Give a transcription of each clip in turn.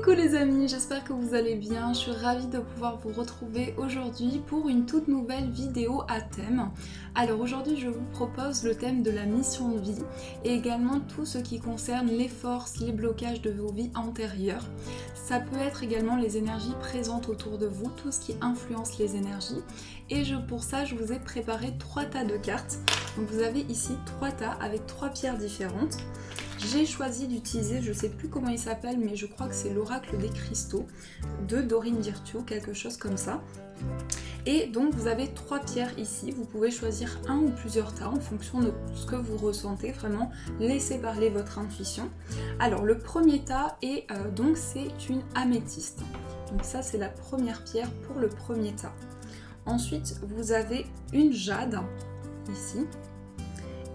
Coucou les amis, j'espère que vous allez bien. Je suis ravie de pouvoir vous retrouver aujourd'hui pour une toute nouvelle vidéo à thème. Alors aujourd'hui je vous propose le thème de la mission de vie et également tout ce qui concerne les forces, les blocages de vos vies antérieures. Ça peut être également les énergies présentes autour de vous, tout ce qui influence les énergies. Et pour ça je vous ai préparé 3 tas de cartes. Donc vous avez ici 3 tas avec 3 pierres différentes. J'ai choisi d'utiliser, je ne sais plus comment il s'appelle, mais je crois que c'est l'oracle des cristaux de Dorine Virtue, quelque chose comme ça. Et donc vous avez 3 pierres ici, vous pouvez choisir un ou plusieurs tas en fonction de ce que vous ressentez, vraiment laissez parler votre intuition. Alors le premier tas est donc c'est une améthyste, donc ça c'est la première pierre pour le premier tas. Ensuite vous avez une jade ici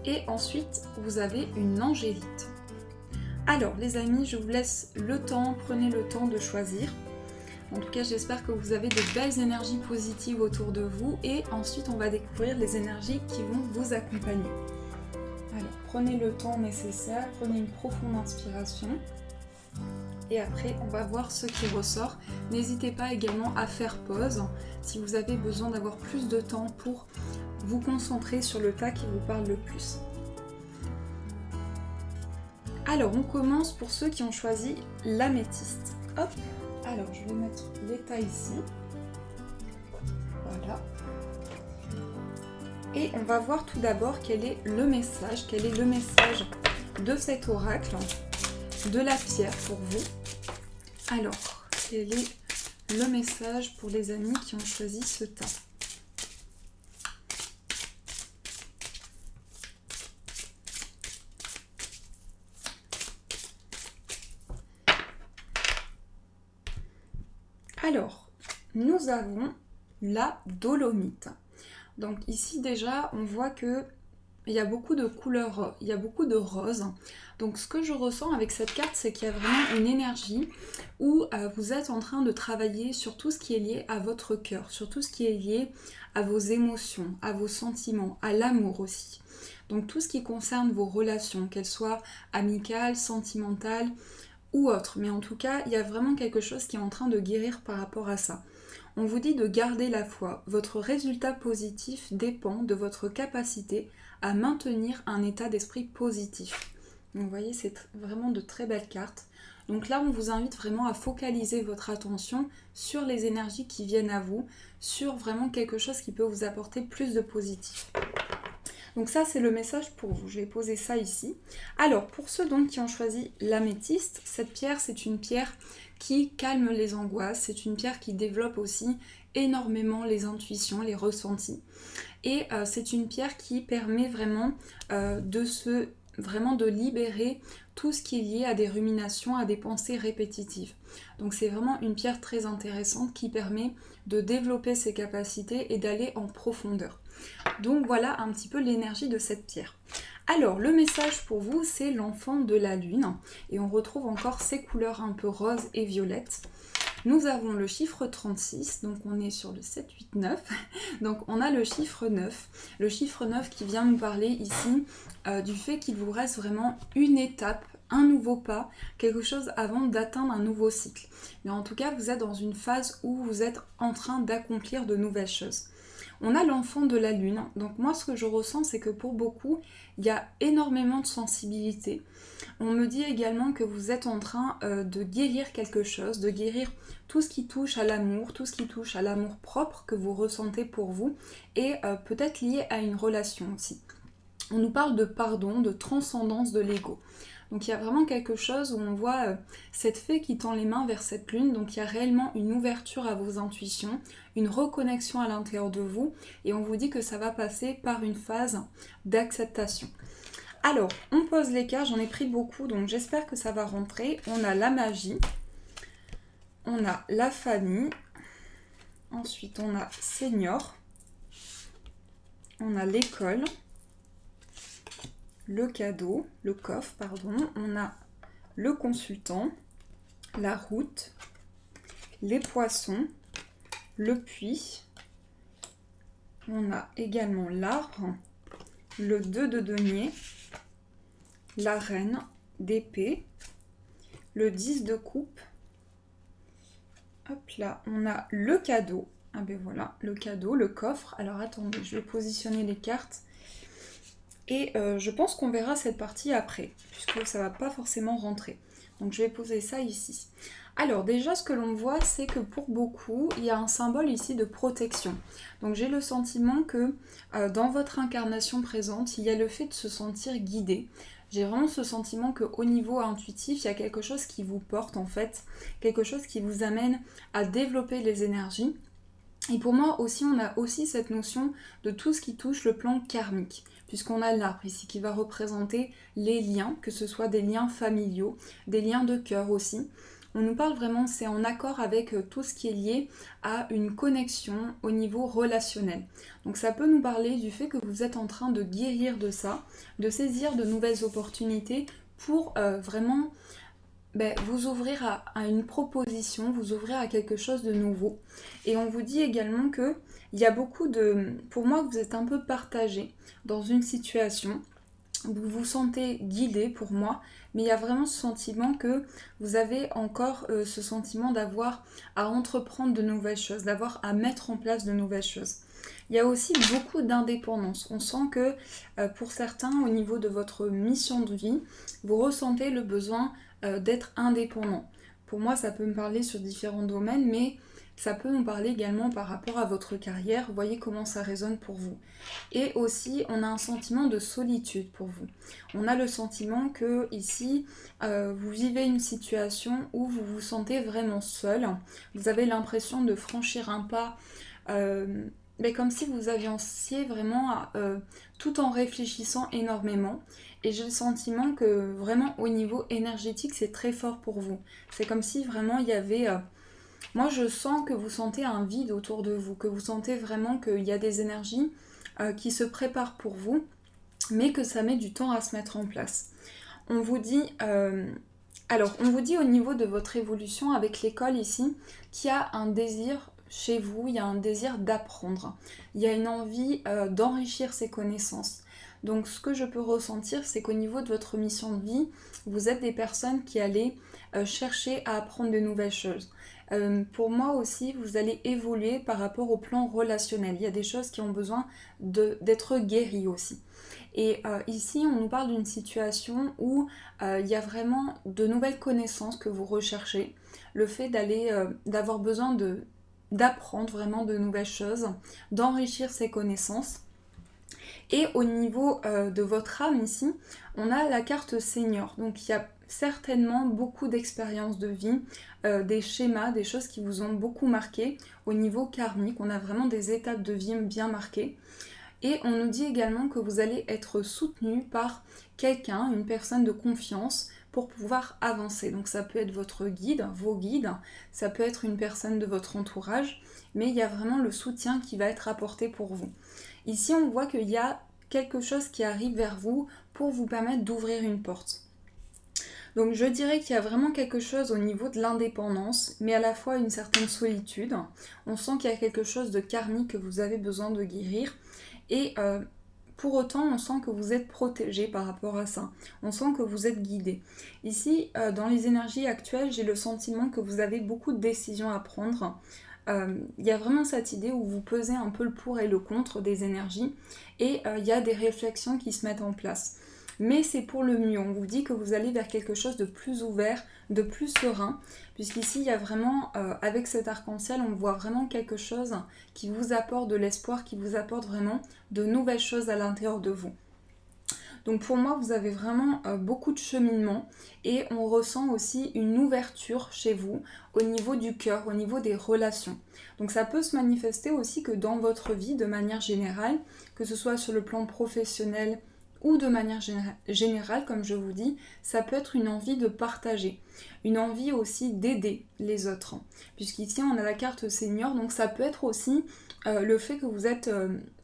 et ensuite vous avez une angélite. Alors les amis, je vous laisse le temps, prenez le temps de choisir. En tout cas, j'espère que vous avez de belles énergies positives autour de vous et ensuite on va découvrir les énergies qui vont vous accompagner. Alors, prenez le temps nécessaire, prenez une profonde inspiration et après on va voir ce qui ressort. N'hésitez pas également à faire pause si vous avez besoin d'avoir plus de temps pour vous concentrer sur le tas qui vous parle le plus. Alors on commence pour ceux qui ont choisi l'améthyste. Hop, alors je vais mettre l'état ici. Voilà. Et on va voir tout d'abord quel est le message de cet oracle, de la pierre pour vous. Alors, quel est le message pour les amis qui ont choisi ce tas ? Alors, nous avons la dolomite. Donc ici déjà, on voit que il y a beaucoup de couleurs, il y a beaucoup de roses. Donc ce que je ressens avec cette carte, c'est qu'il y a vraiment une énergie où vous êtes en train de travailler sur tout ce qui est lié à votre cœur, sur tout ce qui est lié à vos émotions, à vos sentiments, à l'amour aussi. Donc tout ce qui concerne vos relations, qu'elles soient amicales, sentimentales, ou autre, mais en tout cas, il y a vraiment quelque chose qui est en train de guérir par rapport à ça. On vous dit de garder la foi. Votre résultat positif dépend de votre capacité à maintenir un état d'esprit positif. Donc vous voyez, c'est vraiment de très belles cartes. Donc là, on vous invite vraiment à focaliser votre attention sur les énergies qui viennent à vous, sur vraiment quelque chose qui peut vous apporter plus de positif. Donc ça, c'est le message pour vous. Je vais poser ça ici. Alors, pour ceux donc qui ont choisi l'améthyste, cette pierre, c'est une pierre qui calme les angoisses. C'est une pierre qui développe aussi énormément les intuitions, les ressentis. Et c'est une pierre qui permet vraiment de libérer tout ce qui est lié à des ruminations, à des pensées répétitives. Donc c'est vraiment une pierre très intéressante qui permet de développer ses capacités et d'aller en profondeur. Donc voilà un petit peu l'énergie de cette pierre. Alors le message pour vous, c'est l'enfant de la lune et on retrouve encore ces couleurs un peu roses et violettes. Nous avons le chiffre 36, donc on est sur le 7, 8, 9. Donc on a le chiffre 9. Le chiffre 9 qui vient nous parler ici du fait qu'il vous reste vraiment une étape, un nouveau pas, quelque chose avant d'atteindre un nouveau cycle. Mais en tout cas, vous êtes dans une phase où vous êtes en train d'accomplir de nouvelles choses. On a l'enfant de la lune, donc moi ce que je ressens c'est que pour beaucoup il y a énormément de sensibilité. On me dit également que vous êtes en train de guérir quelque chose, de guérir tout ce qui touche à l'amour, tout ce qui touche à l'amour propre que vous ressentez pour vous et peut-être lié à une relation aussi. On nous parle de pardon, de transcendance de l'ego. Donc il y a vraiment quelque chose où on voit cette fée qui tend les mains vers cette lune, donc il y a réellement une ouverture à vos intuitions, une reconnexion à l'intérieur de vous, et on vous dit que ça va passer par une phase d'acceptation. Alors, on pose les cartes, j'en ai pris beaucoup, donc j'espère que ça va rentrer. On a la magie, on a la famille, ensuite on a Seigneur, on a l'école, le cadeau, le coffre, pardon, on a le consultant, la route, les poissons, le puits, on a également l'arbre, le 2 de denier, la reine d'épée, le 10 de coupe, Hop là, on a le cadeau. Ah ben voilà, le cadeau, le coffre. Alors attendez, je vais positionner les cartes. Et je pense qu'on verra cette partie après, puisque ça va pas forcément rentrer. Donc je vais poser ça ici. Alors déjà, ce que l'on voit, c'est que pour beaucoup, il y a un symbole ici de protection. Donc j'ai le sentiment que dans votre incarnation présente, il y a le fait de se sentir guidé. J'ai vraiment ce sentiment qu'au niveau intuitif, il y a quelque chose qui vous porte en fait, quelque chose qui vous amène à développer les énergies. Et pour moi aussi, on a aussi cette notion de tout ce qui touche le plan karmique, puisqu'on a l'arbre ici qui va représenter les liens, que ce soit des liens familiaux, des liens de cœur aussi. On nous parle vraiment, c'est en accord avec tout ce qui est lié à une connexion au niveau relationnel. Donc ça peut nous parler du fait que vous êtes en train de guérir de ça, de saisir de nouvelles opportunités pour vraiment vous ouvrir à une proposition, vous ouvrir à quelque chose de nouveau. Et on vous dit également que il y a beaucoup de... Pour moi, vous êtes un peu partagé dans une situation. Vous vous sentez guidé pour moi, mais il y a vraiment ce sentiment que vous avez encore ce sentiment d'avoir à entreprendre de nouvelles choses, d'avoir à mettre en place de nouvelles choses. Il y a aussi beaucoup d'indépendance. On sent que pour certains, au niveau de votre mission de vie, vous ressentez le besoin d'être indépendant. Pour moi, ça peut me parler sur différents domaines, mais ça peut nous parler également par rapport à votre carrière. Vous voyez comment ça résonne pour vous. Et aussi, on a un sentiment de solitude pour vous. On a le sentiment que ici, vous vivez une situation où vous vous sentez vraiment seul. Vous avez l'impression de franchir un pas... mais comme si vous avanciez vraiment tout en réfléchissant énormément. Et j'ai le sentiment que vraiment au niveau énergétique, c'est très fort pour vous. C'est comme si vraiment il y avait... moi, je sens que vous sentez un vide autour de vous, que vous sentez vraiment qu'il y a des énergies qui se préparent pour vous, mais que ça met du temps à se mettre en place. On vous dit... alors, on vous dit au niveau de votre évolution avec l'école ici, qu'il y a un désir... Chez vous, il y a un désir d'apprendre. Il y a une envie d'enrichir ses connaissances. Donc ce que je peux ressentir, c'est qu'au niveau de votre mission de vie, vous êtes des personnes qui allez chercher à apprendre de nouvelles choses. Pour moi aussi, vous allez évoluer par rapport au plan relationnel. Il y a des choses qui ont besoin d'être guéries aussi. Et ici, on nous parle d'une situation où il y a vraiment de nouvelles connaissances que vous recherchez. Le fait d'avoir besoin d'apprendre vraiment de nouvelles choses, d'enrichir ses connaissances. Et au niveau de votre âme ici, on a la carte senior. Donc il y a certainement beaucoup d'expériences de vie, des schémas, des choses qui vous ont beaucoup marqué. Au niveau karmique, on a vraiment des étapes de vie bien marquées. Et on nous dit également que vous allez être soutenu par quelqu'un, une personne de confiance, pour pouvoir avancer. Donc ça peut être votre guide, vos guides, ça peut être une personne de votre entourage, mais il y a vraiment le soutien qui va être apporté pour vous. Ici, on voit qu'il y a quelque chose qui arrive vers vous pour vous permettre d'ouvrir une porte. Donc je dirais qu'il y a vraiment quelque chose au niveau de l'indépendance, mais à la fois une certaine solitude. On sent qu'il y a quelque chose de karmique que vous avez besoin de guérir. Et pour autant, on sent que vous êtes protégé par rapport à ça. On sent que vous êtes guidé. Ici, dans les énergies actuelles, j'ai le sentiment que vous avez beaucoup de décisions à prendre. Il y a vraiment cette idée où vous pesez un peu le pour et le contre des énergies. Et il y a des réflexions qui se mettent en place. Mais c'est pour le mieux. On vous dit que vous allez vers quelque chose de plus ouvert, de plus serein, puisqu'ici, il y a vraiment, avec cet arc-en-ciel, on voit vraiment quelque chose qui vous apporte de l'espoir, qui vous apporte vraiment de nouvelles choses à l'intérieur de vous. Donc pour moi, vous avez vraiment beaucoup de cheminement et on ressent aussi une ouverture chez vous au niveau du cœur, au niveau des relations. Donc ça peut se manifester aussi que dans votre vie, de manière générale, que ce soit sur le plan professionnel, ou de manière générale, comme je vous dis, ça peut être une envie de partager, une envie aussi d'aider les autres. Puisqu'ici, on a la carte senior, donc ça peut être aussi le fait que vous êtes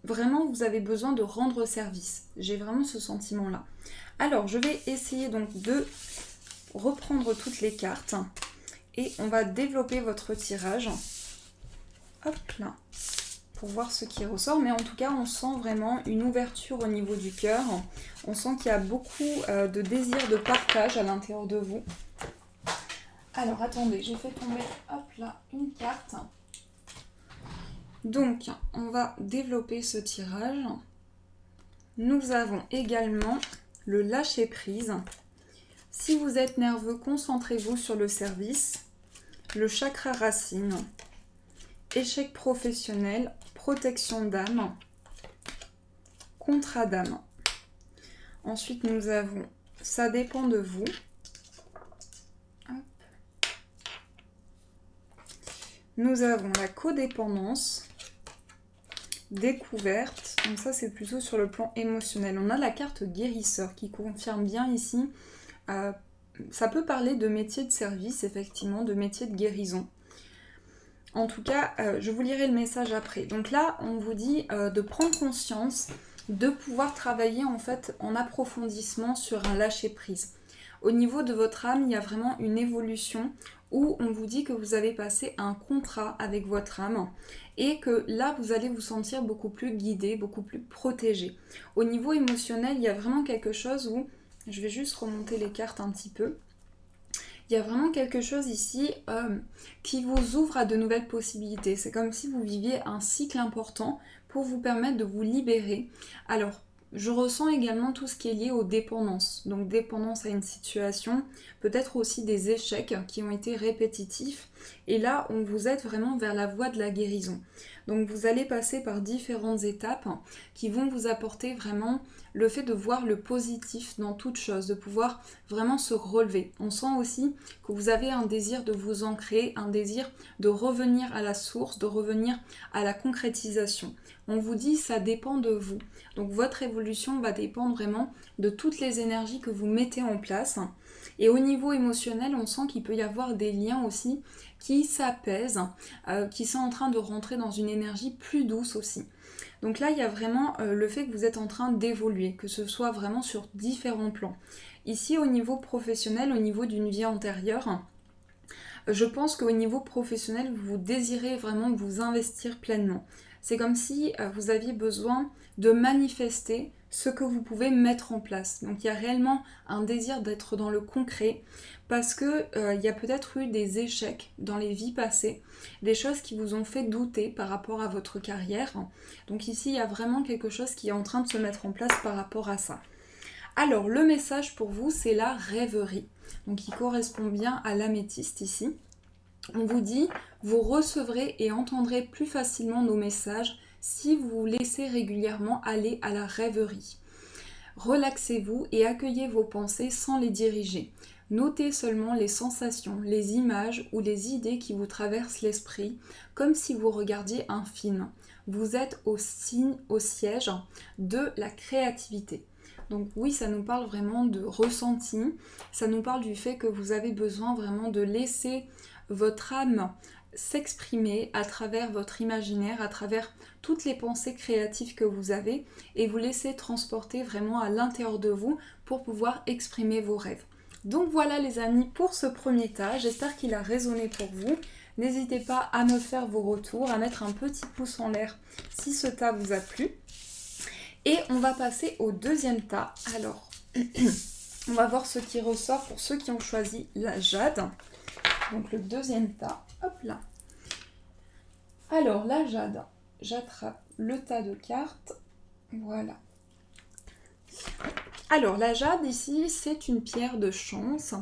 vraiment, vous avez besoin de rendre service. J'ai vraiment ce sentiment-là. Alors, je vais essayer donc de reprendre toutes les cartes et on va développer votre tirage. Hop là, pour voir ce qui ressort, mais en tout cas on sent vraiment une ouverture au niveau du cœur, on sent qu'il y a beaucoup de désir de partage à l'intérieur de vous. Alors, attendez, j'ai fait tomber, hop là, une carte. Donc, on va développer ce tirage. Nous avons également le lâcher-prise. Si vous êtes nerveux, concentrez-vous sur le service. Le chakra racine. Échec professionnel, protection d'âme, contrat d'âme. Ensuite, nous avons ça dépend de vous. Hop. Nous avons la codépendance, découverte. Donc ça, c'est plutôt sur le plan émotionnel. On a la carte guérisseur qui confirme bien ici. Ça peut parler de métier de service, effectivement, de métier de guérison. En tout cas, je vous lirai le message après. Donc là, on vous dit de prendre conscience, de pouvoir travailler en fait en approfondissement sur un lâcher-prise. Au niveau de votre âme, il y a vraiment une évolution où on vous dit que vous avez passé un contrat avec votre âme et que là, vous allez vous sentir beaucoup plus guidé, beaucoup plus protégé. Au niveau émotionnel, il y a vraiment quelque chose où, je vais juste remonter les cartes un petit peu. Il y a vraiment quelque chose ici qui vous ouvre à de nouvelles possibilités. C'est comme si vous viviez un cycle important pour vous permettre de vous libérer. Alors, je ressens également tout ce qui est lié aux dépendances. Donc, dépendance à une situation, peut-être aussi des échecs qui ont été répétitifs. Et là, on vous aide vraiment vers la voie de la guérison. Donc, vous allez passer par différentes étapes qui vont vous apporter vraiment le fait de voir le positif dans toute chose, de pouvoir vraiment se relever. On sent aussi que vous avez un désir de vous ancrer, un désir de revenir à la source, de revenir à la concrétisation. On vous dit ça dépend de vous. Donc votre évolution va dépendre vraiment de toutes les énergies que vous mettez en place. Et au niveau émotionnel, on sent qu'il peut y avoir des liens aussi qui s'apaisent, qui sont en train de rentrer dans une énergie plus douce aussi. Donc là, il y a vraiment le fait que vous êtes en train d'évoluer, que ce soit vraiment sur différents plans. Ici, au niveau professionnel, au niveau d'une vie antérieure, je pense qu'au niveau professionnel, vous désirez vraiment vous investir pleinement. C'est comme si vous aviez besoin de manifester ce que vous pouvez mettre en place. Donc il y a réellement un désir d'être dans le concret parce que il y a peut-être eu des échecs dans les vies passées, des choses qui vous ont fait douter par rapport à votre carrière. Donc ici, il y a vraiment quelque chose qui est en train de se mettre en place par rapport à ça. Alors, le message pour vous, c'est la rêverie. Donc il correspond bien à l'améthyste ici. On vous dit, vous recevrez et entendrez plus facilement nos messages si vous vous laissez régulièrement aller à la rêverie. Relaxez-vous et accueillez vos pensées sans les diriger. Notez seulement les sensations, les images ou les idées qui vous traversent l'esprit, comme si vous regardiez un film. Vous êtes au siège de la créativité. Donc oui, ça nous parle vraiment de ressenti, ça nous parle du fait que vous avez besoin vraiment de laisser votre âme s'exprimer à travers votre imaginaire, à travers toutes les pensées créatives que vous avez et vous laisser transporter vraiment à l'intérieur de vous pour pouvoir exprimer vos rêves. Donc voilà les amis pour ce premier tas, j'espère qu'il a résonné pour vous. N'hésitez pas à me faire vos retours, à mettre un petit pouce en l'air si ce tas vous a plu. Et on va passer au deuxième tas. Alors, on va voir ce qui ressort pour ceux qui ont choisi la jade. Donc le deuxième tas, hop là. Alors la jade, j'attrape le tas de cartes, voilà. Alors la jade ici, c'est une pierre de chance,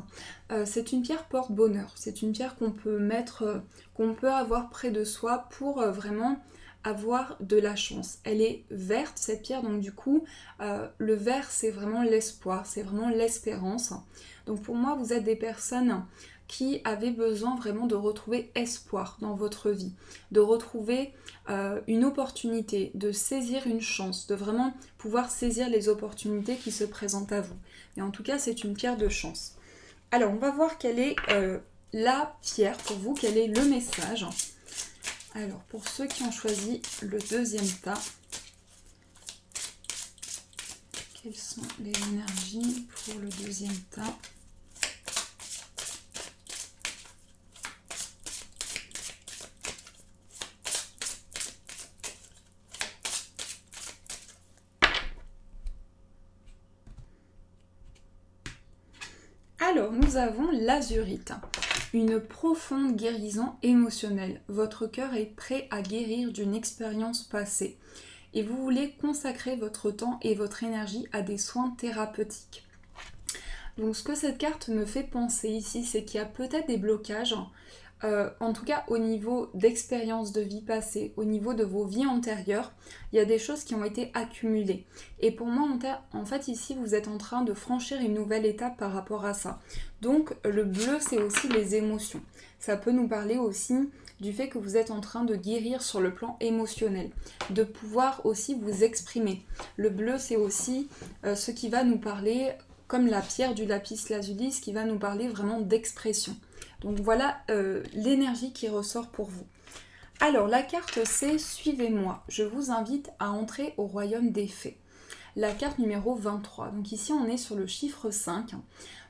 c'est une pierre porte-bonheur, c'est une pierre qu'on peut mettre, qu'on peut avoir près de soi pour vraiment avoir de la chance. Elle est verte cette pierre, donc du coup le vert c'est vraiment l'espoir, c'est vraiment l'espérance. Donc pour moi vous êtes des personnes qui avaient besoin vraiment de retrouver espoir dans votre vie, de retrouver une opportunité, de saisir une chance, de vraiment pouvoir saisir les opportunités qui se présentent à vous. Et en tout cas c'est une pierre de chance. Alors on va voir quelle est la pierre pour vous, quel est le message. Alors, pour ceux qui ont choisi le deuxième tas, quelles sont les énergies pour le deuxième tas? Alors, nous avons l'azurite. une profonde guérison émotionnelle. Votre cœur est prêt à guérir d'une expérience passée et vous voulez consacrer votre temps et votre énergie à des soins thérapeutiques. Donc ce que cette carte me fait penser ici, c'est qu'il y a peut-être des blocages, en tout cas au niveau d'expériences de vie passée, au niveau de vos vies antérieures, il y a des choses qui ont été accumulées. Et pour moi, en fait, ici, vous êtes en train de franchir une nouvelle étape par rapport à ça. Donc le bleu, c'est aussi les émotions. Ça peut nous parler aussi du fait que vous êtes en train de guérir sur le plan émotionnel, de pouvoir aussi vous exprimer. Le bleu, c'est aussi ce qui va nous parler, comme la pierre du lapis lazuli, ce qui va nous parler vraiment d'expression. Donc voilà l'énergie qui ressort pour vous. Alors la carte c'est Suivez-moi, je vous invite à entrer au royaume des fées. La carte numéro 23. Donc ici on est sur le chiffre 5.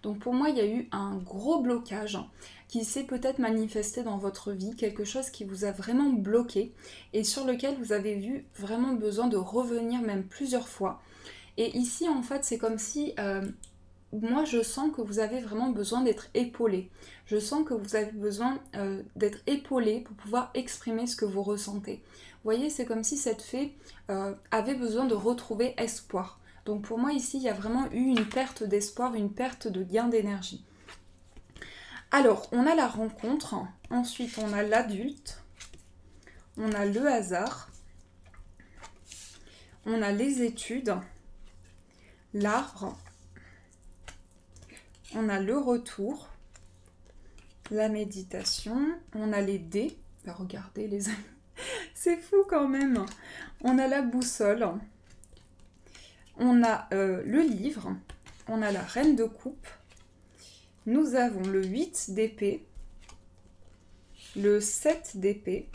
Donc pour moi il y a eu un gros blocage qui s'est peut-être manifesté dans votre vie, quelque chose qui vous a vraiment bloqué et sur lequel vous avez eu vraiment besoin de revenir même plusieurs fois. Et ici en fait c'est comme si... moi, je sens que vous avez vraiment besoin d'être épaulé. Je sens que vous avez besoin d'être épaulé pour pouvoir exprimer ce que vous ressentez. Vous voyez, c'est comme si cette fée avait besoin de retrouver espoir. Donc pour moi, ici, il y a vraiment eu une perte d'espoir, une perte de gain d'énergie. Alors, on a la rencontre. Ensuite, on a l'adulte. On a le hasard. On a les études. L'arbre. On a le retour, la méditation, on a les dés. Ben regardez les amis, c'est fou quand même. On a la boussole, on a le livre, on a la reine de coupe, nous avons le 8 d'épée, le 7 d'épée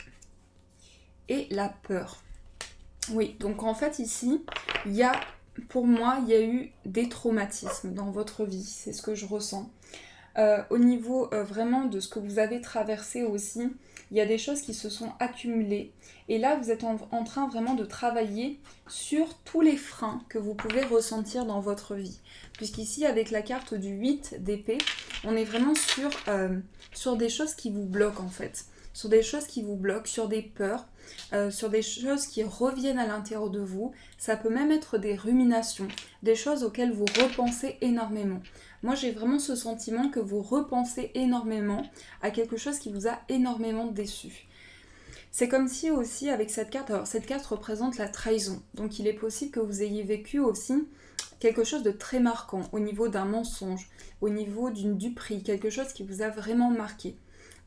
et la peur. Oui, donc en fait ici, il y a... Pour moi, il y a eu des traumatismes dans votre vie, c'est ce que je ressens. Au niveau vraiment de ce que vous avez traversé aussi, il y a des choses qui se sont accumulées. Et là, vous êtes en train vraiment de travailler sur tous les freins que vous pouvez ressentir dans votre vie. Puisqu'ici, avec la carte du 8 d'épée, on est vraiment sur des choses qui vous bloquent en fait. Sur des choses qui vous bloquent, sur des peurs, sur des choses qui reviennent à l'intérieur de vous. Ça peut même être des ruminations, des choses auxquelles vous repensez énormément. Moi, j'ai vraiment ce sentiment que vous repensez énormément à quelque chose qui vous a énormément déçu. C'est comme si aussi avec cette carte, alors cette carte représente la trahison. Donc il est possible que vous ayez vécu aussi quelque chose de très marquant au niveau d'un mensonge, au niveau d'une duperie, quelque chose qui vous a vraiment marqué.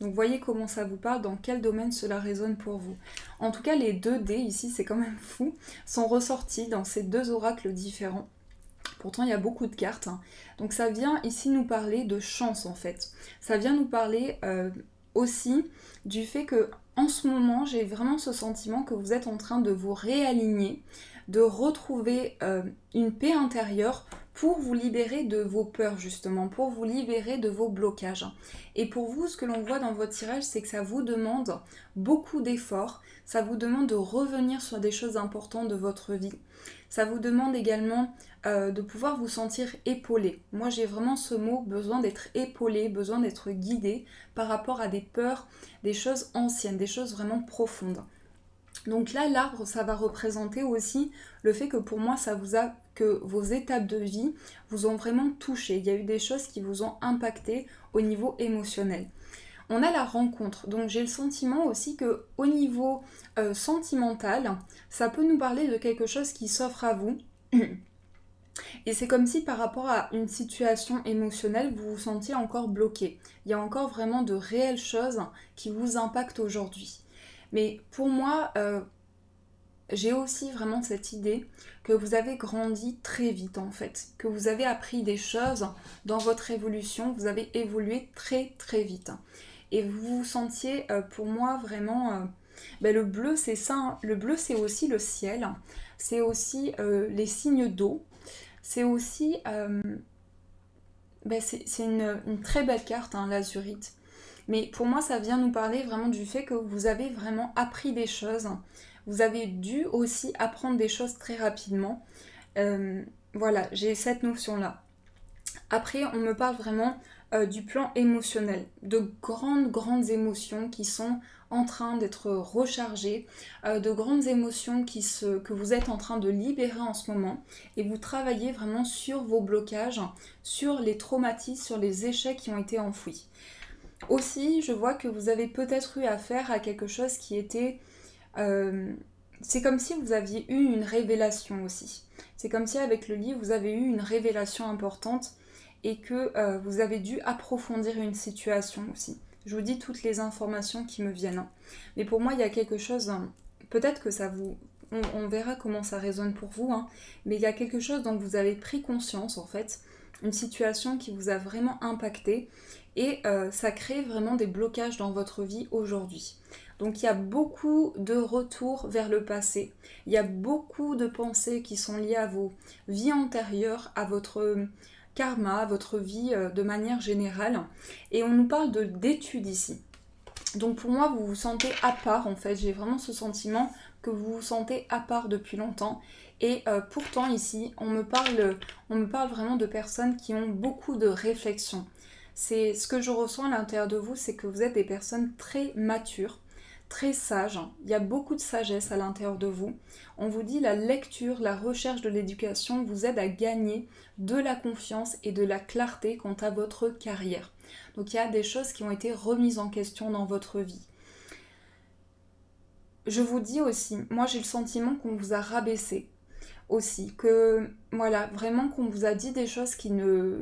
Donc voyez comment ça vous parle, dans quel domaine cela résonne pour vous. En tout cas, les 2 dés, ici c'est quand même fou, sont ressortis dans ces 2 oracles différents. Pourtant, il y a beaucoup de cartes. Donc ça vient ici nous parler de chance en fait. Ça vient nous parler aussi du fait que en ce moment, j'ai vraiment ce sentiment que vous êtes en train de vous réaligner, de retrouver une paix intérieure pour vous libérer de vos peurs justement, pour vous libérer de vos blocages. Et pour vous, ce que l'on voit dans votre tirage, c'est que ça vous demande beaucoup d'efforts, ça vous demande de revenir sur des choses importantes de votre vie. Ça vous demande également de pouvoir vous sentir épaulé. Moi, j'ai vraiment ce mot, besoin d'être épaulé, besoin d'être guidé par rapport à des peurs, des choses anciennes, des choses vraiment profondes. Donc là, l'arbre, ça va représenter aussi le fait que pour moi, que vos étapes de vie vous ont vraiment touché. Il y a eu des choses qui vous ont impacté au niveau émotionnel. On a la rencontre, donc j'ai le sentiment aussi que au niveau sentimental, ça peut nous parler de quelque chose qui s'offre à vous. Et c'est comme si par rapport à une situation émotionnelle, vous vous sentiez encore bloqué. Il y a encore vraiment de réelles choses qui vous impactent aujourd'hui. Mais pour moi, j'ai aussi vraiment cette idée que vous avez grandi très vite en fait, que vous avez appris des choses dans votre évolution, vous avez évolué très très vite. Et vous vous sentiez pour moi vraiment... le bleu c'est ça, hein. Le bleu c'est aussi le ciel, c'est aussi les signes d'eau, c'est aussi... c'est une très belle carte, hein, l'azurite. Mais pour moi, ça vient nous parler vraiment du fait que vous avez vraiment appris des choses. Vous avez dû aussi apprendre des choses très rapidement. Voilà, j'ai cette notion-là. Après, on me parle vraiment du plan émotionnel, de grandes émotions qui sont en train d'être rechargées, de grandes émotions que vous êtes en train de libérer en ce moment, et vous travaillez vraiment sur vos blocages, sur les traumatismes, sur les échecs qui ont été enfouis. Aussi, je vois que vous avez peut-être eu affaire à quelque chose qui était... c'est comme si vous aviez eu une révélation aussi. C'est comme si avec le livre, vous avez eu une révélation importante et que vous avez dû approfondir une situation aussi. Je vous dis toutes les informations qui me viennent. Hein. Mais pour moi, il y a quelque chose, hein, peut-être que ça vous... On verra comment ça résonne pour vous, hein, mais il y a quelque chose dont vous avez pris conscience en fait, une situation qui vous a vraiment impacté et ça crée vraiment des blocages dans votre vie aujourd'hui. Donc il y a beaucoup de retours vers le passé, il y a beaucoup de pensées qui sont liées à vos vies antérieures, à votre karma, à votre vie de manière générale. Et on nous parle d'études ici. Donc pour moi, vous vous sentez à part en fait. J'ai vraiment ce sentiment que vous vous sentez à part depuis longtemps. Et pourtant ici, on me parle vraiment de personnes qui ont beaucoup de réflexion. C'est ce que je ressens à l'intérieur de vous, c'est que vous êtes des personnes très matures, très sages. Il y a beaucoup de sagesse à l'intérieur de vous. On vous dit la lecture, la recherche de l'éducation vous aide à gagner de la confiance et de la clarté quant à votre carrière. Donc il y a des choses qui ont été remises en question dans votre vie. Je vous dis aussi, moi j'ai le sentiment qu'on vous a rabaissé aussi, que voilà, vraiment qu'on vous a dit des choses qui ne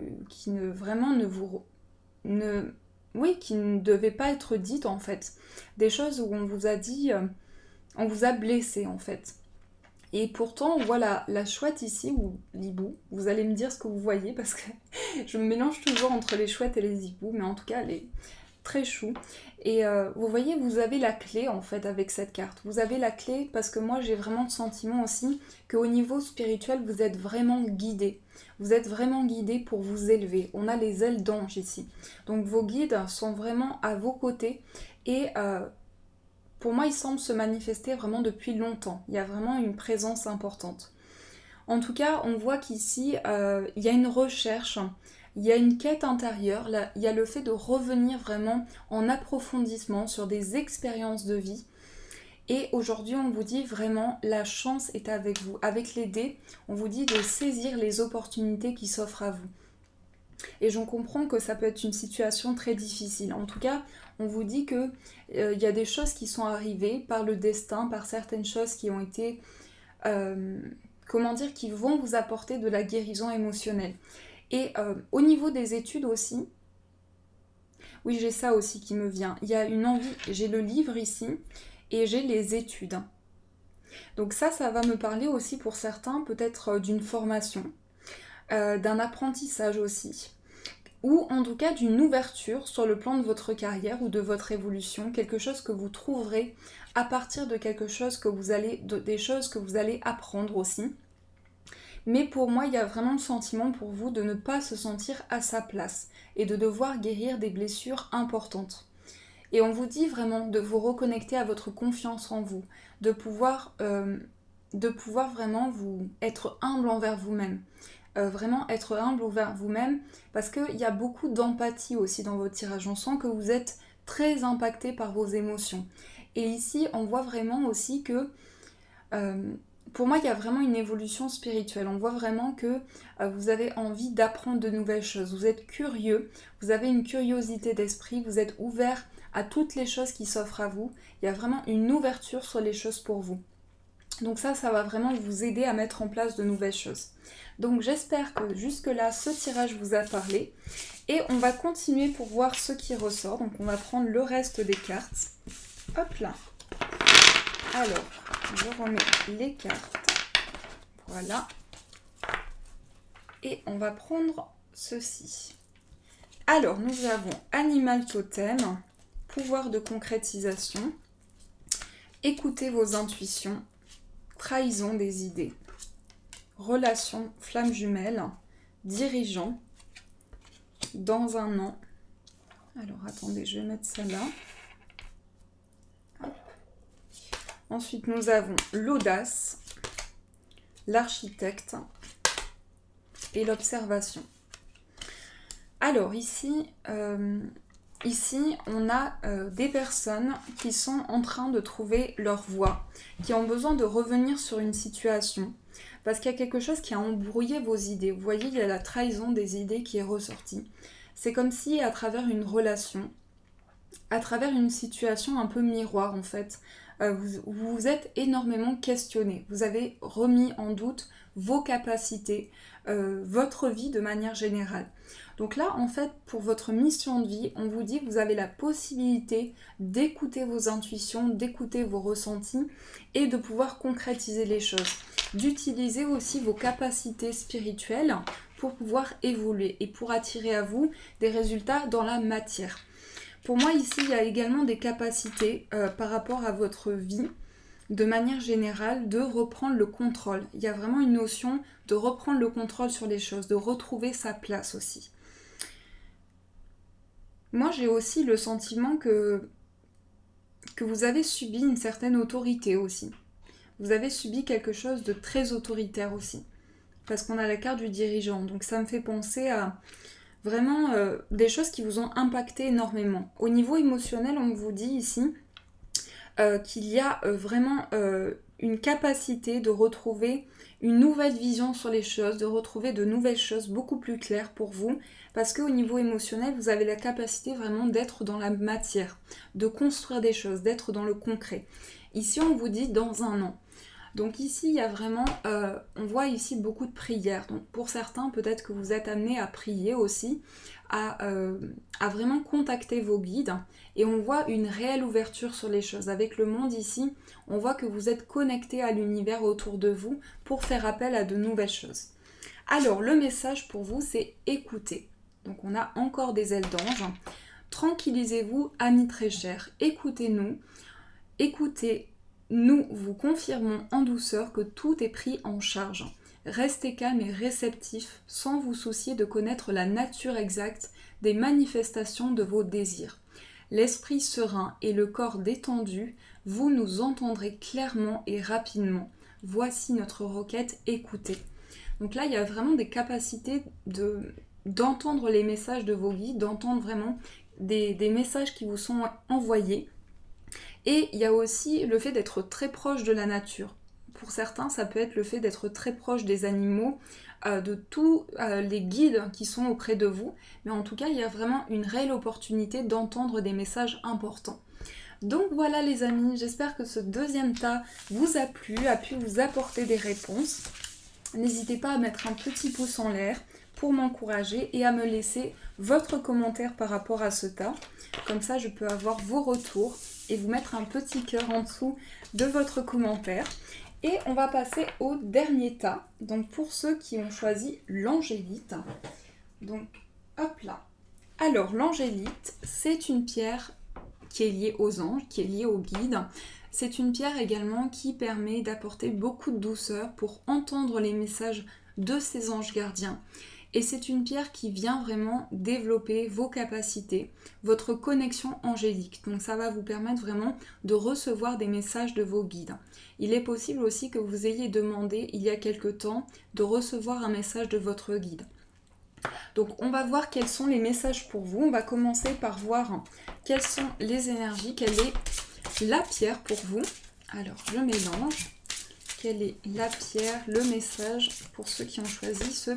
devaient pas être dites en fait. Des choses où on vous a dit, on vous a blessé en fait. Et pourtant, voilà, la chouette ici, ou l'hibou, vous allez me dire ce que vous voyez, parce que je me mélange toujours entre les chouettes et les hiboux, mais en tout cas, elle est très chou. Et vous voyez, vous avez la clé, en fait, avec cette carte. Vous avez la clé, parce que moi, j'ai vraiment le sentiment aussi qu'au niveau spirituel, vous êtes vraiment guidé. Vous êtes vraiment guidé pour vous élever. On a les ailes d'ange ici. Donc, vos guides sont vraiment à vos côtés, et... pour moi, il semble se manifester vraiment depuis longtemps. Il y a vraiment une présence importante. En tout cas, on voit qu'ici, il y a une recherche, il y a une quête intérieure, là, il y a le fait de revenir vraiment en approfondissement sur des expériences de vie. Et aujourd'hui, on vous dit vraiment, la chance est avec vous. Avec les dés, on vous dit de saisir les opportunités qui s'offrent à vous. Et j'en comprends que ça peut être une situation très difficile. En tout cas, on vous dit que y a des choses qui sont arrivées par le destin, par certaines choses qui ont été, qui vont vous apporter de la guérison émotionnelle. Et au niveau des études aussi, oui, j'ai ça aussi qui me vient. Il y a une envie, j'ai le livre ici, et j'ai les études. Donc ça va me parler aussi pour certains, peut-être d'une formation, d'un apprentissage aussi, ou en tout cas d'une ouverture sur le plan de votre carrière ou de votre évolution, quelque chose que vous trouverez à partir de quelque chose que des choses que vous allez apprendre aussi. Mais pour moi, il y a vraiment le sentiment pour vous de ne pas se sentir à sa place et de devoir guérir des blessures importantes. Et on vous dit vraiment de vous reconnecter à votre confiance en vous, de pouvoir vraiment être humble envers vous-même. Vraiment être humble envers vous-même, parce qu'il y a beaucoup d'empathie aussi dans votre tirage. On sent que vous êtes très impacté par vos émotions. Et ici, on voit vraiment aussi que, pour moi, il y a vraiment une évolution spirituelle. On voit vraiment que vous avez envie d'apprendre de nouvelles choses. Vous êtes curieux, vous avez une curiosité d'esprit, vous êtes ouvert à toutes les choses qui s'offrent à vous. Il y a vraiment une ouverture sur les choses pour vous. Donc ça va vraiment vous aider à mettre en place de nouvelles choses. Donc j'espère que jusque-là, ce tirage vous a parlé. Et on va continuer pour voir ce qui ressort. Donc on va prendre le reste des cartes. Hop là. Alors, je remets les cartes. Voilà. Et on va prendre ceci. Alors, nous avons Animal Totem, pouvoir de concrétisation, écoutez vos intuitions, trahison des idées, relation flamme jumelle, dirigeant, dans un an. Alors, attendez, je vais mettre ça là. Hop. Ensuite, nous avons l'audace, l'architecte et l'observation. Alors ici on a des personnes qui sont en train de trouver leur voie, qui ont besoin de revenir sur une situation, parce qu'il y a quelque chose qui a embrouillé vos idées. Vous voyez, il y a la trahison des idées qui est ressortie. C'est comme si à travers une relation, à travers une situation un peu miroir en fait, vous vous êtes énormément questionné. Vous avez remis en doute vos capacités, votre vie de manière générale. Donc là, en fait, pour votre mission de vie, on vous dit que vous avez la possibilité d'écouter vos intuitions, d'écouter vos ressentis et de pouvoir concrétiser les choses. D'utiliser aussi vos capacités spirituelles pour pouvoir évoluer et pour attirer à vous des résultats dans la matière. Pour moi, ici, il y a également des capacités par rapport à votre vie, de manière générale, de reprendre le contrôle. Il y a vraiment une notion de reprendre le contrôle sur les choses, de retrouver sa place aussi. Moi, j'ai aussi le sentiment que vous avez subi une certaine autorité aussi. Vous avez subi quelque chose de très autoritaire aussi. Parce qu'on a la carte du dirigeant. Donc ça me fait penser à vraiment des choses qui vous ont impacté énormément. Au niveau émotionnel, on vous dit ici qu'il y a vraiment une capacité de retrouver une nouvelle vision sur les choses, de retrouver de nouvelles choses beaucoup plus claires pour vous, parce qu'au niveau émotionnel, vous avez la capacité vraiment d'être dans la matière, de construire des choses, d'être dans le concret. Ici, on vous dit dans un an. Donc ici, il y a vraiment, on voit ici beaucoup de prières. Donc pour certains, peut-être que vous êtes amenés à prier aussi, à vraiment contacter vos guides. Et on voit une réelle ouverture sur les choses. Avec le monde ici, on voit que vous êtes connectés à l'univers autour de vous pour faire appel à de nouvelles choses. Alors, le message pour vous, c'est écouter. Donc on a encore des ailes d'ange. Tranquillisez-vous, amis très chers. Écoutez-nous. Écoutez. Nous vous confirmons en douceur que tout est pris en charge. Restez calme et réceptif sans vous soucier de connaître la nature exacte des manifestations de vos désirs. L'esprit serein et le corps détendu, vous nous entendrez clairement et rapidement. Voici notre requête, écoutez. Donc là, il y a vraiment des capacités d'entendre les messages de vos guides, d'entendre vraiment des messages qui vous sont envoyés. Et il y a aussi le fait d'être très proche de la nature. Pour certains, ça peut être le fait d'être très proche des animaux, de tous les guides qui sont auprès de vous. Mais en tout cas, il y a vraiment une réelle opportunité d'entendre des messages importants. Donc voilà les amis, j'espère que ce deuxième tas vous a plu, a pu vous apporter des réponses. N'hésitez pas à mettre un petit pouce en l'air pour m'encourager et à me laisser votre commentaire par rapport à ce tas. Comme ça, je peux avoir vos retours et vous mettre un petit cœur en dessous de votre commentaire. Et on va passer au dernier tas. Donc pour ceux qui ont choisi l'angélite. Donc hop là. Alors l'angélite, c'est une pierre qui est liée aux anges, qui est liée aux guides. C'est une pierre également qui permet d'apporter beaucoup de douceur pour entendre les messages de ces anges gardiens. Et c'est une pierre qui vient vraiment développer vos capacités, votre connexion angélique. Donc ça va vous permettre vraiment de recevoir des messages de vos guides. Il est possible aussi que vous ayez demandé il y a quelque temps de recevoir un message de votre guide. Donc on va voir quels sont les messages pour vous. On va commencer par voir quelles sont les énergies, quelle est la pierre pour vous. Alors je mélange. Quelle est la pierre, le message pour ceux qui ont choisi ce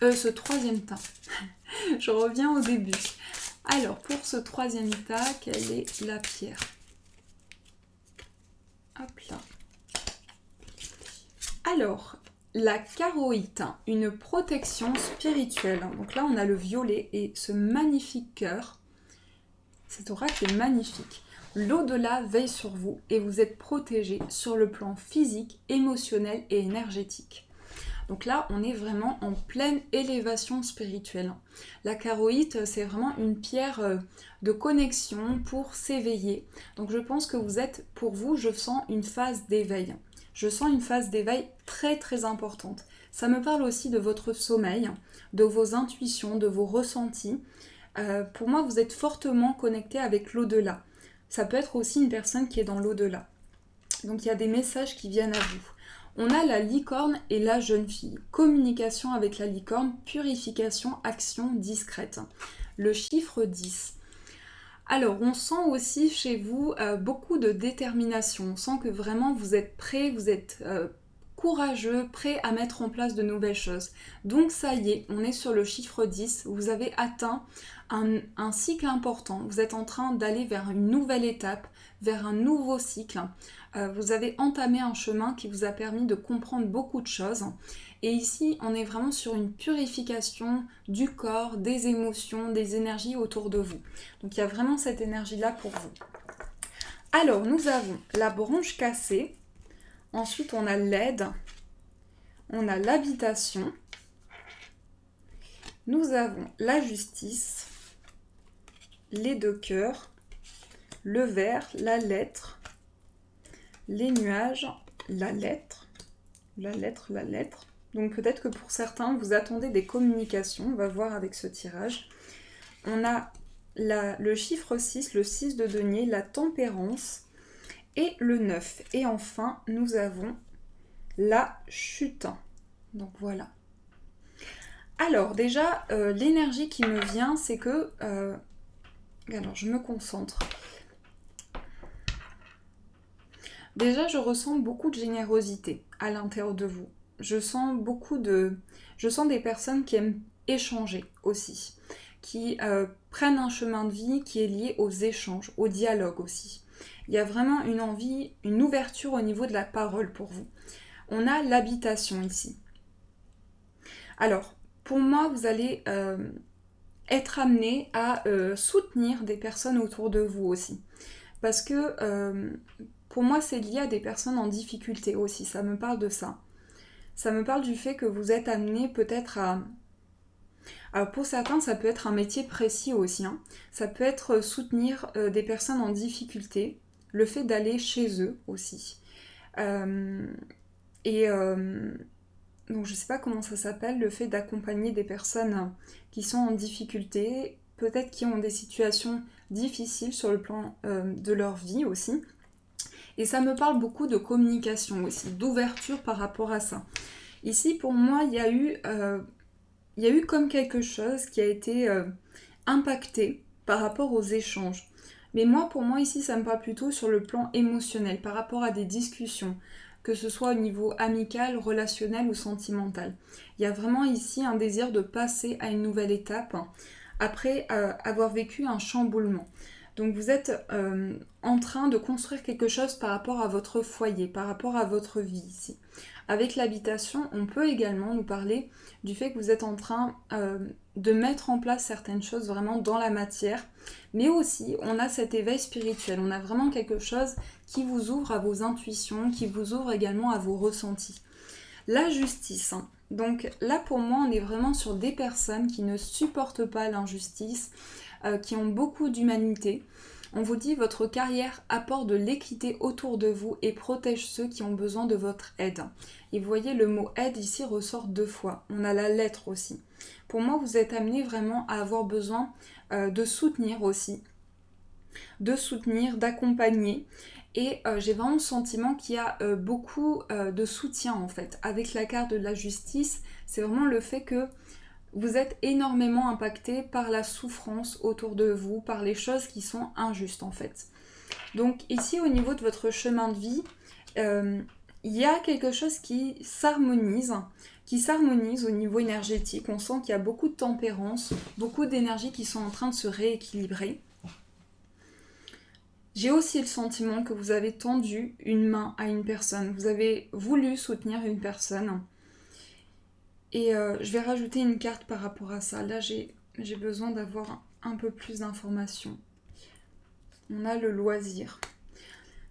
ce troisième tas. Je reviens au début. Alors, pour ce troisième tas, quelle est la pierre? Hop là. Alors, la charoïte, une protection spirituelle. Donc là, on a le violet et ce magnifique cœur. Cet oracle est magnifique. L'au-delà veille sur vous et vous êtes protégé sur le plan physique, émotionnel et énergétique. Donc là, on est vraiment en pleine élévation spirituelle. La charoïte, c'est vraiment une pierre de connexion pour s'éveiller. Donc je pense que vous êtes, pour vous, je sens une phase d'éveil. Je sens une phase d'éveil très très importante. Ça me parle aussi de votre sommeil, de vos intuitions, de vos ressentis. Pour moi, vous êtes fortement connecté avec l'au-delà. Ça peut être aussi une personne qui est dans l'au-delà. Donc il y a des messages qui viennent à vous. On a la licorne et la jeune fille. Communication avec la licorne, purification, action discrète. Le chiffre 10. Alors, on sent aussi chez vous beaucoup de détermination. On sent que vraiment vous êtes prêt, vous êtes courageux, prêt à mettre en place de nouvelles choses. Donc ça y est, on est sur le chiffre 10. Vous avez atteint un cycle important. Vous êtes en train d'aller vers une nouvelle étape, vers un nouveau cycle. Vous avez entamé un chemin qui vous a permis de comprendre beaucoup de choses. Et ici, on est vraiment sur une purification du corps, des émotions, des énergies autour de vous. Donc il y a vraiment cette énergie-là pour vous. Alors, nous avons la branche cassée. Ensuite, on a l'aide. On a l'habitation. Nous avons la justice. Les deux cœurs. Le ver, la lettre. Les nuages, la lettre. La lettre. Donc peut-être que pour certains, vous attendez des communications. On va voir avec ce tirage. On a le chiffre 6, le 6 de denier, la tempérance et le 9. Et enfin, nous avons la chute. Donc voilà. Alors déjà, l'énergie qui me vient, c'est que... alors, je me concentre. Déjà, je ressens beaucoup de générosité à l'intérieur de vous. Je sens des personnes qui aiment échanger aussi, qui prennent un chemin de vie qui est lié aux échanges, au dialogue aussi. Il y a vraiment une envie, une ouverture au niveau de la parole pour vous. On a l'habitation ici. Alors, pour moi, vous allez être amené à soutenir des personnes autour de vous aussi. Parce que pour moi, c'est lié à des personnes en difficulté aussi. Ça me parle de ça. Ça me parle du fait que vous êtes amené peut-être à... Alors pour certains, ça peut être un métier précis aussi. Hein. Ça peut être soutenir des personnes en difficulté. Le fait d'aller chez eux aussi. Donc je ne sais pas comment ça s'appelle, le fait d'accompagner des personnes qui sont en difficulté, peut-être qui ont des situations difficiles sur le plan de leur vie aussi. Et ça me parle beaucoup de communication aussi, d'ouverture par rapport à ça. Ici, pour moi, il y a eu comme quelque chose qui a été impacté par rapport aux échanges. Mais pour moi, ici, ça me parle plutôt sur le plan émotionnel, par rapport à des discussions, que ce soit au niveau amical, relationnel ou sentimental. Il y a vraiment ici un désir de passer à une nouvelle étape après avoir vécu un chamboulement. Donc vous êtes en train de construire quelque chose par rapport à votre foyer, par rapport à votre vie ici. Avec l'habitation, on peut également nous parler du fait que vous êtes en train de mettre en place certaines choses vraiment dans la matière, mais aussi on a cet éveil spirituel, on a vraiment quelque chose qui vous ouvre à vos intuitions, qui vous ouvre également à vos ressentis. La justice, hein. Donc là pour moi on est vraiment sur des personnes qui ne supportent pas l'injustice, qui ont beaucoup d'humanité. On vous dit votre carrière apporte de l'équité autour de vous et protège ceux qui ont besoin de votre aide. Et vous voyez le mot aide ici ressort 2 fois. On a la lettre aussi. Pour moi vous êtes amené vraiment à avoir besoin de soutenir aussi. De soutenir, d'accompagner. Et j'ai vraiment le sentiment qu'il y a beaucoup de soutien en fait. Avec la carte de la justice, c'est vraiment le fait que vous êtes énormément impacté par la souffrance autour de vous, par les choses qui sont injustes en fait. Donc ici au niveau de votre chemin de vie, il y a quelque chose qui s'harmonise au niveau énergétique. On sent qu'il y a beaucoup de tempérance, beaucoup d'énergie qui sont en train de se rééquilibrer. J'ai aussi le sentiment que vous avez tendu une main à une personne. Vous avez voulu soutenir une personne. Et je vais rajouter une carte par rapport à ça. Là, j'ai besoin d'avoir un peu plus d'informations. On a le loisir.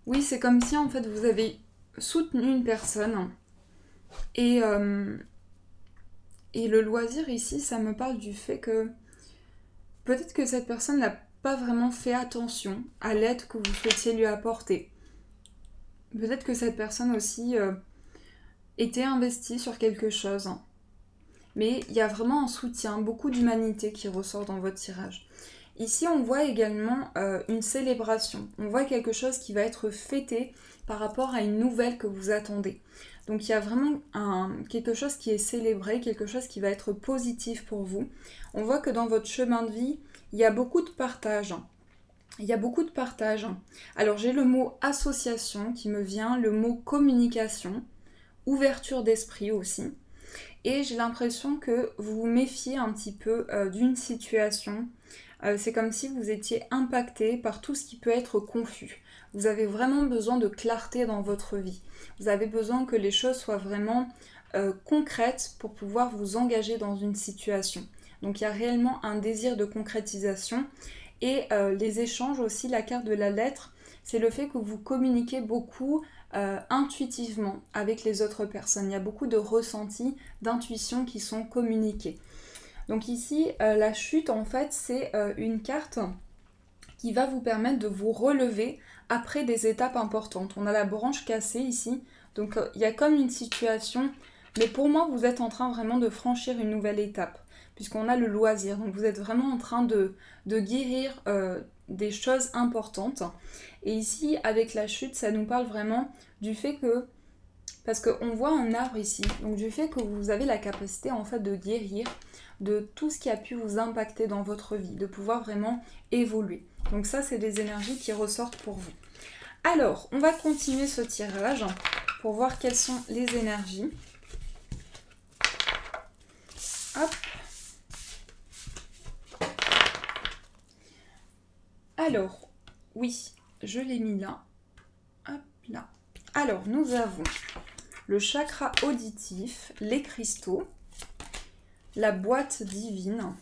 Oui, c'est comme si en fait vous avez soutenu une personne. Et le loisir ici, ça me parle du fait que peut-être que cette personne n'a pas vraiment fait attention à l'aide que vous souhaitiez lui apporter. Peut-être que cette personne aussi était investie sur quelque chose. Mais il y a vraiment un soutien, beaucoup d'humanité qui ressort dans votre tirage. Ici, on voit également une célébration. On voit quelque chose qui va être fêté par rapport à une nouvelle que vous attendez. Donc il y a vraiment quelque chose qui est célébré, quelque chose qui va être positif pour vous. On voit que dans votre chemin de vie, il y a beaucoup de partage. Il y a beaucoup de partage. Alors j'ai le mot association qui me vient, le mot communication, ouverture d'esprit aussi. Et j'ai l'impression que vous vous méfiez un petit peu d'une situation. C'est comme si vous étiez impacté par tout ce qui peut être confus. Vous avez vraiment besoin de clarté dans votre vie. Vous avez besoin que les choses soient vraiment concrètes pour pouvoir vous engager dans une situation. Donc il y a réellement un désir de concrétisation. Et les échanges aussi, la carte de la lettre, c'est le fait que vous communiquez beaucoup intuitivement avec les autres personnes. Il y a beaucoup de ressentis, d'intuitions qui sont communiqués. Donc ici, la chute, en fait, c'est une carte qui va vous permettre de vous relever après des étapes importantes. On a la branche cassée ici, donc il y a comme une situation, mais pour moi, vous êtes en train vraiment de franchir une nouvelle étape, puisqu'on a le loisir. Donc vous êtes vraiment en train de guérir des choses importantes. Et ici, avec la chute, ça nous parle vraiment du fait que, parce qu'on voit un arbre ici, donc du fait que vous avez la capacité en fait de guérir de tout ce qui a pu vous impacter dans votre vie, de pouvoir vraiment évoluer. Donc ça, c'est des énergies qui ressortent pour vous. Alors, on va continuer ce tirage pour voir quelles sont les énergies. Hop. Alors, oui, je l'ai mis là. Hop là. Alors, nous avons le chakra auditif, les cristaux, la boîte divine.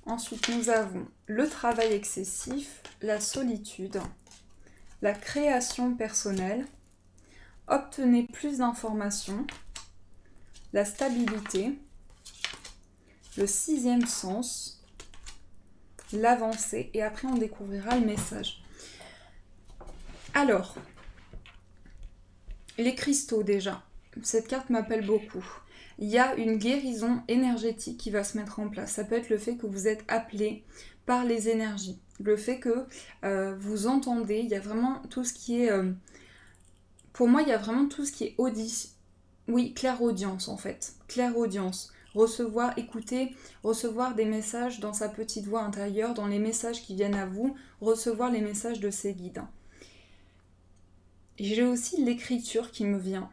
Ensuite, nous avons le travail excessif, la solitude, la création personnelle, obtenez plus d'informations, la stabilité, le sixième sens, l'avancée, et après on découvrira le message. Alors, les cristaux déjà, cette carte m'appelle beaucoup. Il y a une guérison énergétique qui va se mettre en place. Ça peut être le fait que vous êtes appelé par les énergies, le fait que vous entendez, il y a vraiment tout ce qui est... pour moi, il y a vraiment tout ce qui est clairaudience en fait. Clairaudience. Recevoir, écouter, recevoir des messages dans sa petite voix intérieure, dans les messages qui viennent à vous, recevoir les messages de ses guides. J'ai aussi l'écriture qui me vient.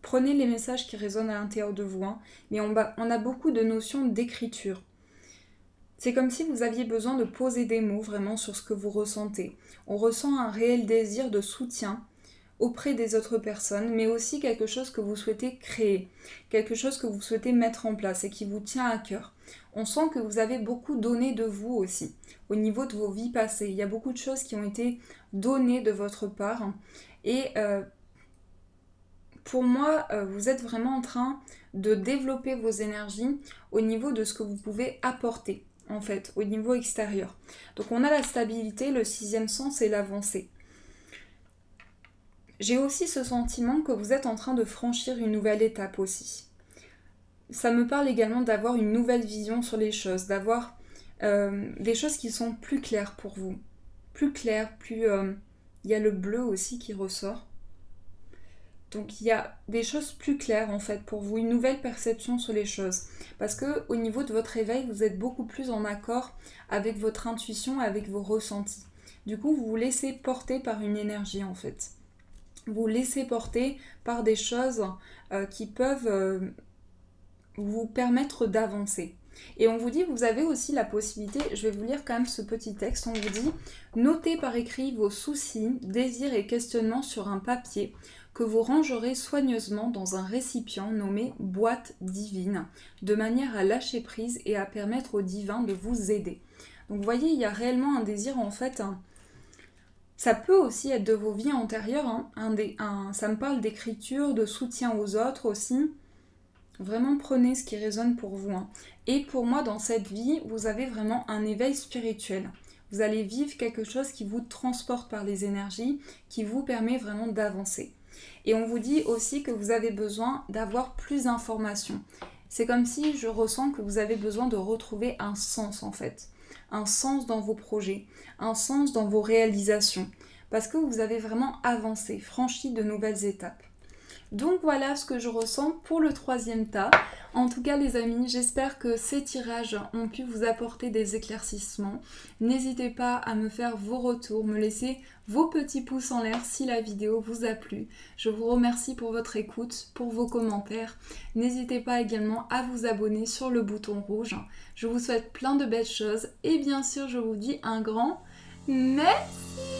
Prenez les messages qui résonnent à l'intérieur de vous, mais on a beaucoup de notions d'écriture. C'est comme si vous aviez besoin de poser des mots vraiment sur ce que vous ressentez. On ressent un réel désir de soutien auprès des autres personnes, mais aussi quelque chose que vous souhaitez créer, quelque chose que vous souhaitez mettre en place et qui vous tient à cœur. On sent que vous avez beaucoup donné de vous aussi, au niveau de vos vies passées. Il y a beaucoup de choses qui ont été données de votre part et pour moi, vous êtes vraiment en train de développer vos énergies au niveau de ce que vous pouvez apporter, en fait, au niveau extérieur. Donc on a la stabilité, le sixième sens et l'avancée. J'ai aussi ce sentiment que vous êtes en train de franchir une nouvelle étape aussi. Ça me parle également d'avoir une nouvelle vision sur les choses, d'avoir des choses qui sont plus claires pour vous. Plus claires, plus... Il y a le bleu aussi qui ressort. Donc il y a des choses plus claires en fait pour vous, une nouvelle perception sur les choses. Parce que au niveau de votre éveil, vous êtes beaucoup plus en accord avec votre intuition, avec vos ressentis. Du coup, vous vous laissez porter par une énergie en fait. Vous vous laissez porter par des choses qui peuvent vous permettre d'avancer. Et on vous dit, vous avez aussi la possibilité, je vais vous lire quand même ce petit texte, on vous dit « Notez par écrit vos soucis, désirs et questionnements sur un papier que vous rangerez soigneusement dans un récipient nommé boîte divine, de manière à lâcher prise et à permettre au divin de vous aider. » Donc vous voyez, il y a réellement un désir en fait, ça peut aussi être de vos vies antérieures, ça me parle d'écriture, de soutien aux autres aussi. Vraiment prenez ce qui résonne pour vous. Et pour moi, dans cette vie, vous avez vraiment un éveil spirituel. Vous allez vivre quelque chose qui vous transporte par les énergies, qui vous permet vraiment d'avancer. Et on vous dit aussi que vous avez besoin d'avoir plus d'informations. C'est comme si je ressens que vous avez besoin de retrouver un sens en fait. Un sens dans vos projets, un sens dans vos réalisations. parce que vous avez vraiment avancé, franchi de nouvelles étapes. Donc voilà ce que je ressens pour le troisième tas. En tout cas les amis, j'espère que ces tirages ont pu vous apporter des éclaircissements. N'hésitez pas à me faire vos retours, me laisser vos petits pouces en l'air si la vidéo vous a plu. Je vous remercie pour votre écoute, pour vos commentaires. N'hésitez pas également à vous abonner sur le bouton rouge. Je vous souhaite plein de belles choses et bien sûr je vous dis un grand merci.